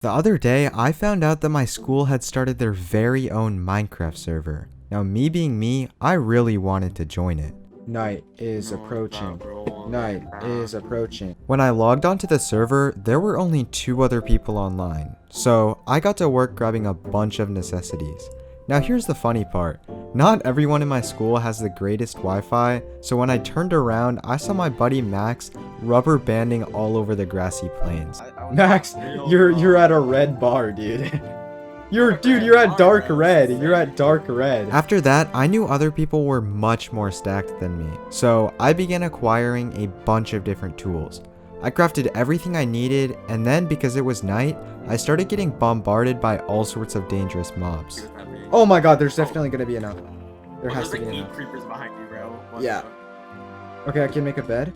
The other day, I found out that my school had started their very own Minecraft server. Now, me being me, I really wanted to join it. Night is approaching. Night is approaching. When I logged onto the server, there were only 2 other people online, so I got to work grabbing a bunch of necessities. Now here's the funny part. Not everyone in my school has the greatest Wi-Fi, so when I turned around, I saw my buddy Max rubber banding all over the grassy plains. Max, you're at a red bar, dude. You're at dark red. You're at dark red. After that, I knew other people were much more stacked than me, so I began acquiring a bunch of different tools. I crafted everything I needed, and then because it was night, I started getting bombarded by all sorts of dangerous mobs. Oh my god, there's definitely gonna be enough. There has to be enough. Creepers behind you, bro. Yeah. Okay, I can make a bed.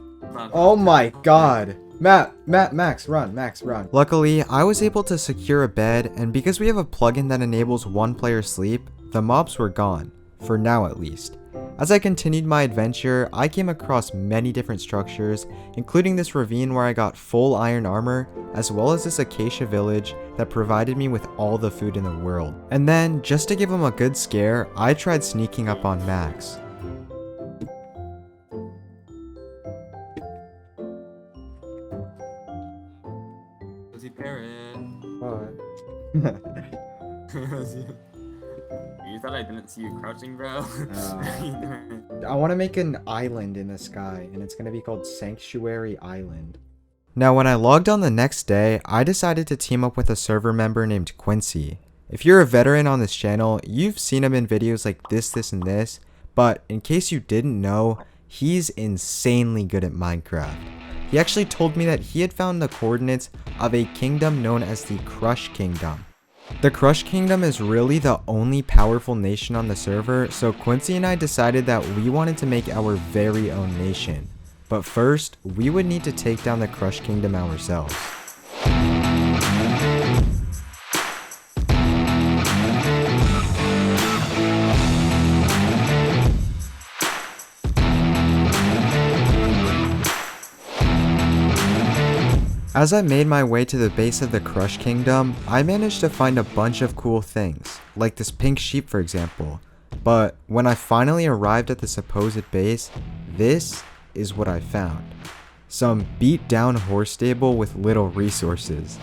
Oh my god. Max, run. Luckily, I was able to secure a bed, and because we have a plugin that enables one player sleep, the mobs were gone. For now at least. As I continued my adventure, I came across many different structures, including this ravine where I got full iron armor, as well as this acacia village that provided me with all the food in the world. And then, just to give him a good scare, I tried sneaking up on Max. Was he Parrot? What? You thought I didn't see you crouching, bro? I want to make an island in the sky, and it's going to be called Sanctuary Island. Now, when I logged on the next day, I decided to team up with a server member named Quincy. If you're a veteran on this channel, you've seen him in videos like this, and this, but in case you didn't know, he's insanely good at Minecraft. He actually told me that he had found the coordinates of a kingdom known as the Crush Kingdom. The Crush Kingdom is really the only powerful nation on the server, so Quincy and I decided that we wanted to make our very own nation. But first, we would need to take down the Crush Kingdom ourselves. As I made my way to the base of the Crush Kingdom, I managed to find a bunch of cool things, like this pink sheep for example. But when I finally arrived at the supposed base, this is what I found. Some beat down horse stable with little resources.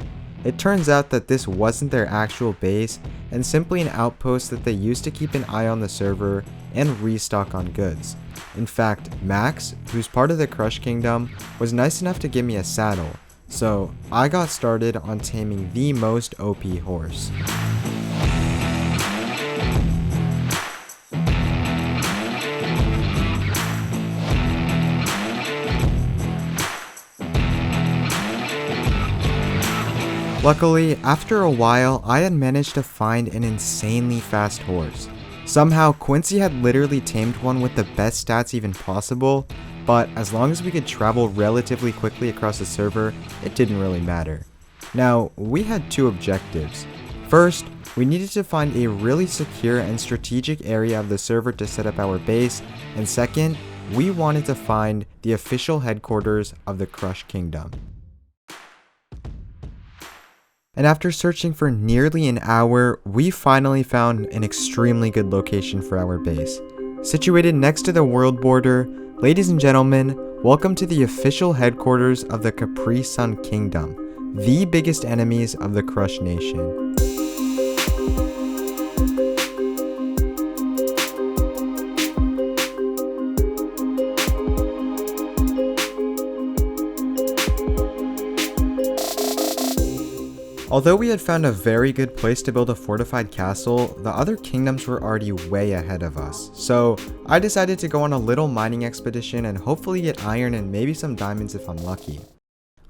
It turns out that this wasn't their actual base, and simply an outpost that they used to keep an eye on the server and restock on goods. In fact, Max, who's part of the Crush Kingdom, was nice enough to give me a saddle. So, I got started on taming the most OP horse. Luckily, after a while, I had managed to find an insanely fast horse. Somehow, Quincy had literally tamed one with the best stats even possible, but as long as we could travel relatively quickly across the server, it didn't really matter. Now, we had 2 objectives. First, we needed to find a really secure and strategic area of the server to set up our base, and second, we wanted to find the official headquarters of the Crush Kingdom. And after searching for nearly an hour, we finally found an extremely good location for our base. Situated next to the world border, ladies and gentlemen, welcome to the official headquarters of the Capri Sun Kingdom, the biggest enemies of the Crush Nation. Although we had found a very good place to build a fortified castle, the other kingdoms were already way ahead of us. So I decided to go on a little mining expedition and hopefully get iron and maybe some diamonds if I'm lucky.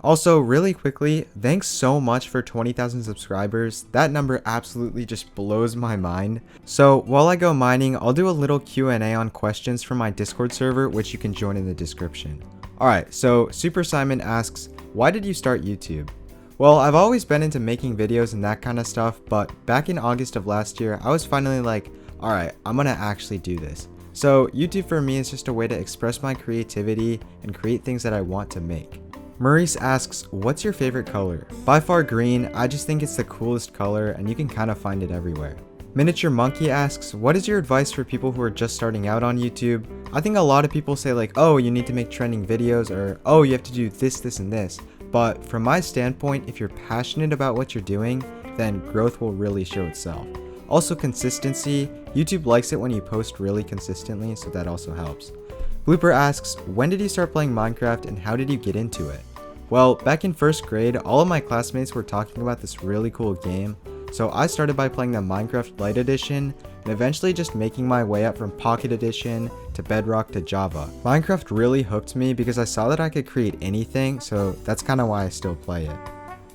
Also, really quickly, thanks so much for 20,000 subscribers. That number absolutely just blows my mind. So while I go mining, I'll do a little Q&A on questions from my Discord server, which you can join in the description. Alright, so Super Simon asks, why did you start YouTube? Well, I've always been into making videos and that kind of stuff, but back in August of last year, I was finally like, alright, I'm gonna actually do this. So YouTube for me is just a way to express my creativity and create things that I want to make. Maurice asks, what's your favorite color? By far green. I just think it's the coolest color and you can kind of find it everywhere. Miniature Monkey asks, what is your advice for people who are just starting out on YouTube? I think a lot of people say like, oh, you need to make trending videos, or oh, you have to do this, this, and this. But from my standpoint, if you're passionate about what you're doing, then growth will really show itself. Also consistency, YouTube likes it when you post really consistently, so that also helps. Blooper asks, when did you start playing Minecraft and how did you get into it? Well, back in first grade, all of my classmates were talking about this really cool game, so I started by playing the Minecraft Lite Edition, and eventually just making my way up from Pocket Edition to Bedrock to Java. Minecraft really hooked me because I saw that I could create anything, so that's kinda why I still play it.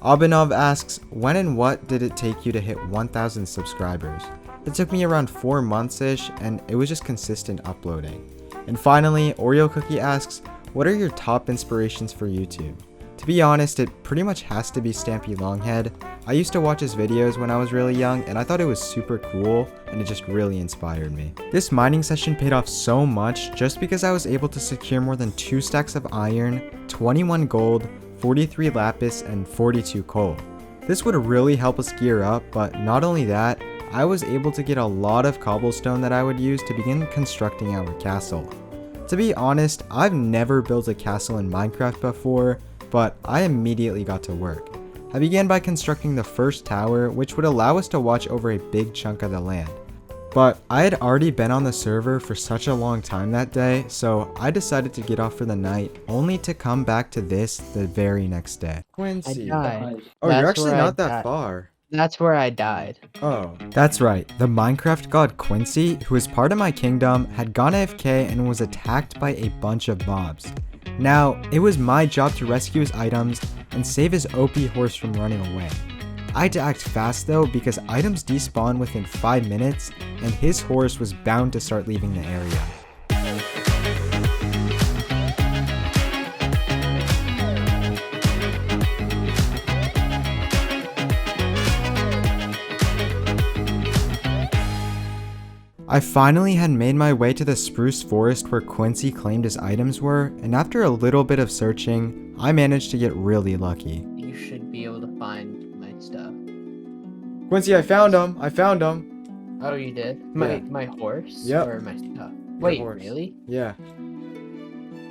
Abhinav asks, when and what did it take you to hit 1,000 subscribers? It took me around 4 months-ish, and it was just consistent uploading. And finally, Oreo Cookie asks, what are your top inspirations for YouTube? To be honest, it pretty much has to be Stampy Longhead. I used to watch his videos when I was really young and I thought it was super cool and it just really inspired me. This mining session paid off so much just because I was able to secure more than 2 stacks of iron, 21 gold, 43 lapis, and 42 coal. This would really help us gear up, but not only that, I was able to get a lot of cobblestone that I would use to begin constructing our castle. To be honest, I've never built a castle in Minecraft before, but I immediately got to work. I began by constructing the first tower, which would allow us to watch over a big chunk of the land. But I had already been on the server for such a long time that day, so I decided to get off for the night, only to come back to this the very next day. Quincy. I died. Oh, you're actually not that far. That's where I died. Oh. That's right, the Minecraft god Quincy, who is part of my kingdom, had gone AFK and was attacked by a bunch of mobs. Now, it was my job to rescue his items and save his OP horse from running away. I had to act fast though because items despawn within 5 minutes and his horse was bound to start leaving the area. I finally had made my way to the spruce forest where Quincy claimed his items were, and after a little bit of searching, I managed to get really lucky. You should be able to find my stuff. Quincy, I found him! I found him! Oh, you did? Yeah. My horse? Yep. Or my stuff? Wait, horse. really? Yeah.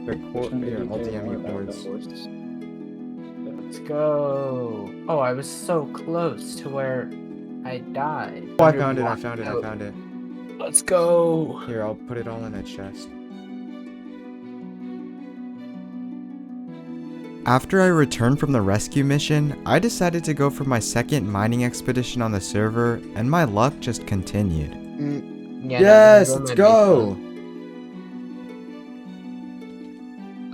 Here, I'll DM you horse. Let's go. Oh, I was so close to where I died. Oh, I found it, I found it, I found it. Let's go. Here, I'll put it all in a chest. After I returned from the rescue mission, I decided to go for my second mining expedition on the server, and my luck just continued. Yeah, Yes, let's go!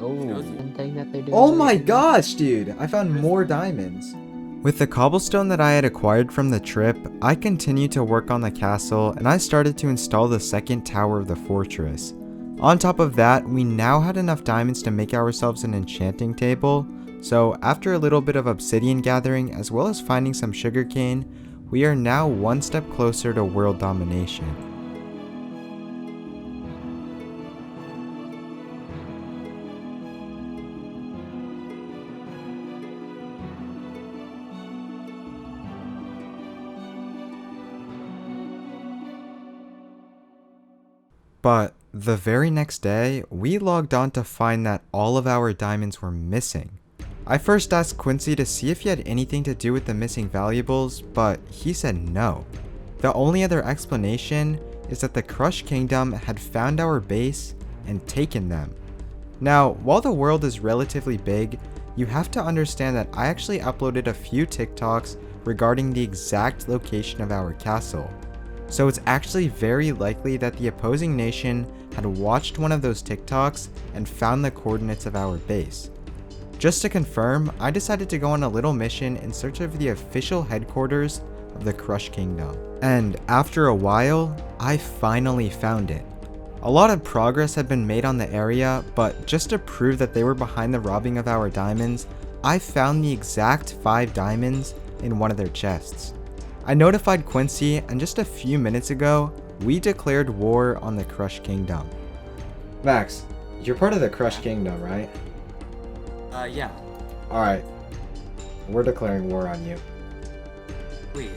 Oh, one thing that they're doing. Oh my gosh, dude! I found more diamonds. With the cobblestone that I had acquired from the trip, I continued to work on the castle and I started to install the second tower of the fortress. On top of that, we now had enough diamonds to make ourselves an enchanting table, so after a little bit of obsidian gathering as well as finding some sugarcane, we are now one step closer to world domination. But the very next day, we logged on to find that all of our diamonds were missing. I first asked Quincy to see if he had anything to do with the missing valuables, but he said no. The only other explanation is that the Crush Kingdom had found our base and taken them. Now, while the world is relatively big, you have to understand that I actually uploaded a few TikToks regarding the exact location of our castle. So it's actually very likely that the opposing nation had watched one of those TikToks and found the coordinates of our base. Just to confirm, I decided to go on a little mission in search of the official headquarters of the Crush Kingdom. And after a while, I finally found it. A lot of progress had been made on the area, but just to prove that they were behind the robbing of our diamonds, I found the exact 5 diamonds in one of their chests. I notified Quincy, and just a few minutes ago, we declared war on the Crush Kingdom. Max, you're part of the Crush Kingdom, right? Yeah. Alright. We're declaring war on you. Wait.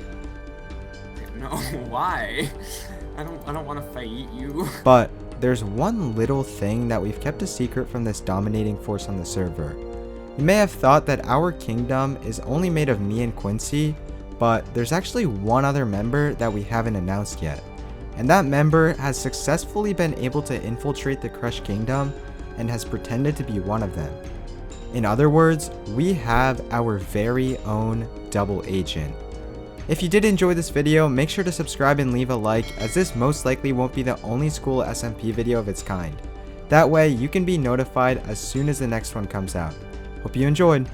No, why? I don't want to fight you. But there's one little thing that we've kept a secret from this dominating force on the server. You may have thought that our kingdom is only made of me and Quincy, but there's actually one other member that we haven't announced yet. And that member has successfully been able to infiltrate the Crush Kingdom and has pretended to be one of them. In other words, we have our very own double agent. If you did enjoy this video, make sure to subscribe and leave a like, as this most likely won't be the only school SMP video of its kind. That way, you can be notified as soon as the next one comes out. Hope you enjoyed!